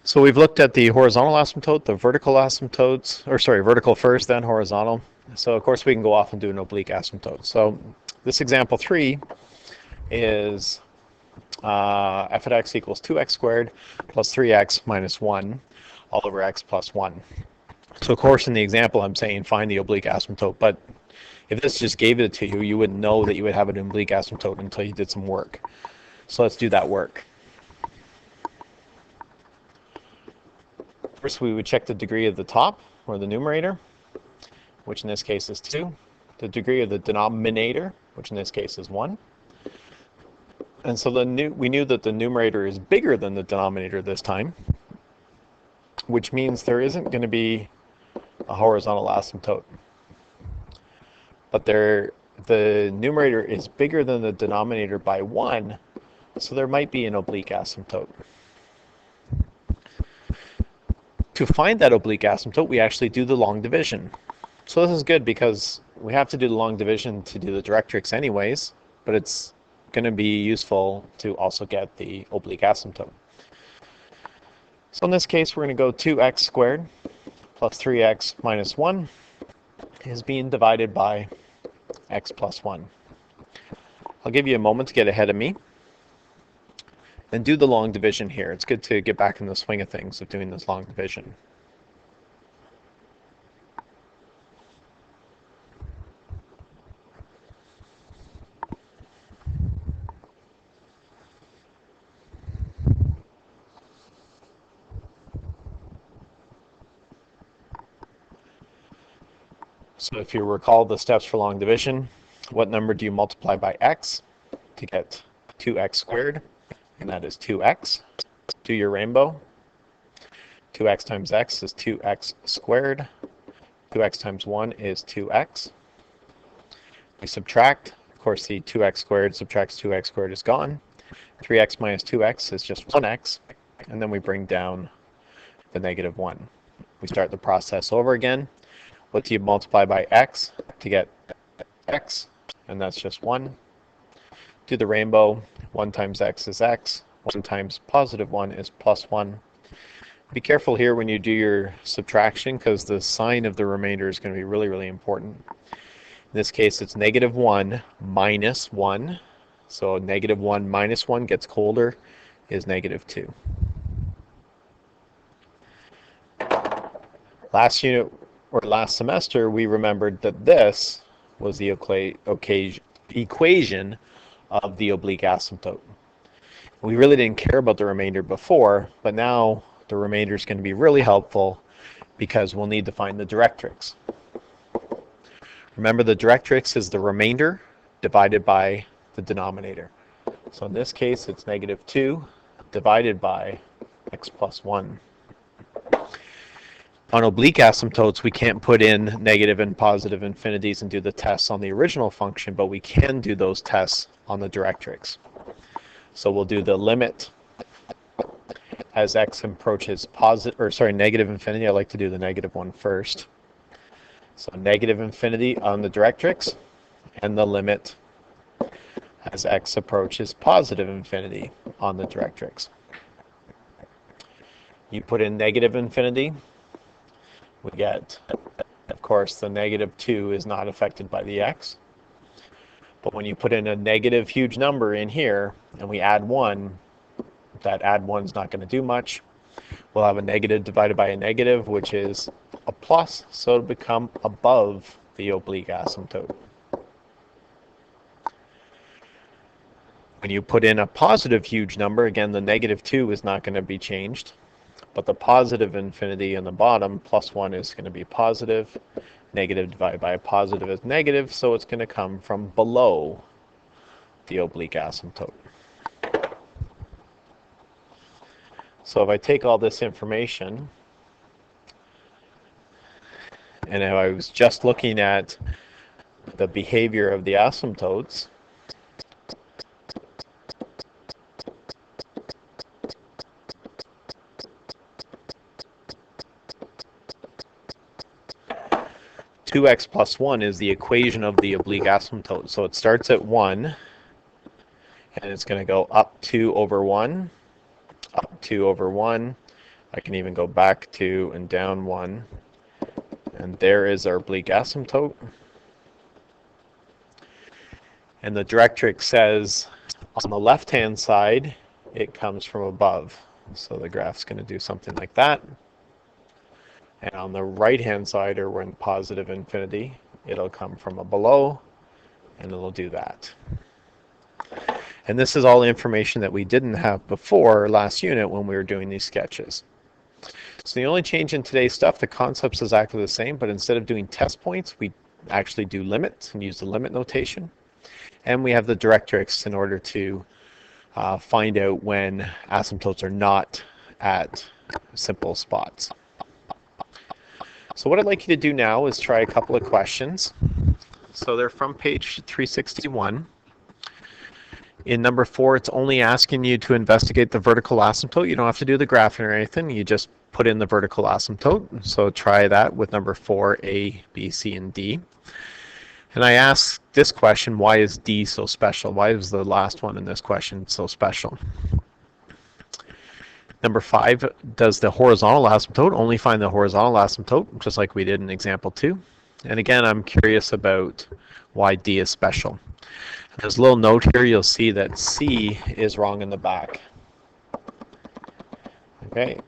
So we've looked at the horizontal asymptote, the vertical asymptotes, or sorry, vertical first, then horizontal. So of course we can go off and do an oblique asymptote. So this example 3 is f of x equals 2x squared plus 3x minus 1 all over x plus 1. So of course in the example I'm saying find the oblique asymptote, but if this just gave it to you, you wouldn't know that you would have an oblique asymptote until you did some work. So let's do that work. First we would check the degree of the top, or the numerator, which in this case is 2. The degree of the denominator, which in this case is 1. And so we knew that the numerator is bigger than the denominator this time, which means there isn't going to be a horizontal asymptote. But the numerator is bigger than the denominator by 1, so there might be an oblique asymptote. To find that oblique asymptote, we actually do the long division. So this is good because we have to do the long division to do the directrix anyways, but it's going to be useful to also get the oblique asymptote. So in this case, we're going to go 2x squared plus 3x minus 1 is being divided by x plus 1. I'll give you a moment to get ahead of me and do the long division here. It's good to get back in the swing of things of doing this long division. So if you recall the steps for long division, what number do you multiply by x to get 2x squared? And that is 2x. Do your rainbow. 2x times x is 2x squared. 2x times 1 is 2x. We subtract. Of course, the 2x squared subtracts 2x squared is gone. 3x minus 2x is just 1x. And then we bring down the negative 1. We start the process over again. What do you multiply by x to get x? And that's just 1. Do the rainbow. 1 times x is x. 1 times positive 1 is plus 1. Be careful here when you do your subtraction because the sign of the remainder is going to be really, really important. In this case, it's negative 1 minus 1. So negative 1 minus 1 gets colder is negative 2. Last unit, or last semester, we remembered that this was the equation of the oblique asymptote. We really didn't care about the remainder before, but now the remainder is going to be really helpful because we'll need to find the directrix. Remember, the directrix is the remainder divided by the denominator. So in this case, it's negative 2 divided by x plus 1. On oblique asymptotes, we can't put in negative and positive infinities and do the tests on the original function, but we can do those tests on the directrix. So we'll do the limit as x approaches negative infinity. I like to do the negative one first. So negative infinity on the directrix, and the limit as x approaches positive infinity on the directrix. You put in negative infinity, we get, of course, the negative 2 is not affected by the x. But when you put in a negative huge number in here and we add 1, that add 1 is not going to do much. We'll have a negative divided by a negative, which is a plus, so it'll become above the oblique asymptote. When you put in a positive huge number, again, the negative 2 is not going to be changed. But the positive infinity in the bottom, plus 1, is going to be positive. Negative divided by a positive is negative, so it's going to come from below the oblique asymptote. So if I take all this information, and if I was just looking at the behavior of the asymptotes, two x plus 1 is the equation of the oblique asymptote. So it starts at 1, and it's going to go up 2 over 1, up 2 over 1. I can even go back 2 and down 1. And there is our oblique asymptote. And the directrix says on the left-hand side, it comes from above. So the graph's going to do something like that. And on the right-hand side, or when positive infinity, it'll come from below, and it'll do that. And this is all information that we didn't have before last unit when we were doing these sketches. So the only change in today's stuff, the concepts is exactly the same, but instead of doing test points, we actually do limits and use the limit notation. And we have the directrix in order to find out when asymptotes are not at simple spots. So what I'd like you to do now is try a couple of questions. So they're from page 361. In number 4, it's only asking you to investigate the vertical asymptote. You don't have to do the graphing or anything. You just put in the vertical asymptote. So try that with number 4, A, B, C, and D. And I asked this question, why is D so special? Why is the last one in this question so special? Number 5, does the horizontal asymptote only find the horizontal asymptote, just like we did in example 2? And again, I'm curious about why D is special. There's a little note here, you'll see that C is wrong in the back. Okay.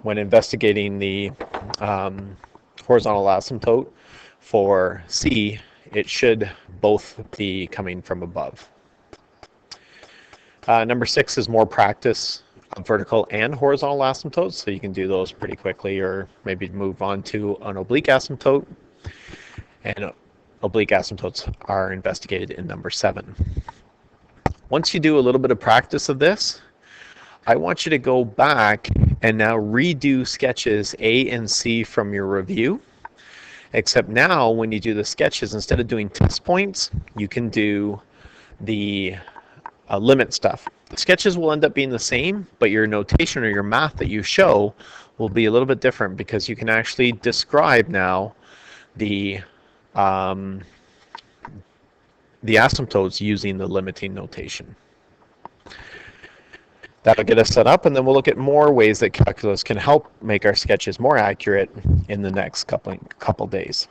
When investigating the horizontal asymptote for C, it should both be coming from above. Number 6 is more practice on vertical and horizontal asymptotes, so you can do those pretty quickly, or maybe move on to an oblique asymptote. And oblique asymptotes are investigated in number 7. Once you do a little bit of practice of this, I want you to go back and now redo sketches A and C from your review. Except now when you do the sketches, instead of doing test points, you can do the limit stuff. The sketches will end up being the same, but your notation or your math that you show will be a little bit different, because you can actually describe now the asymptotes using the limiting notation. That'll get us set up, and then we'll look at more ways that calculus can help make our sketches more accurate in the next couple days.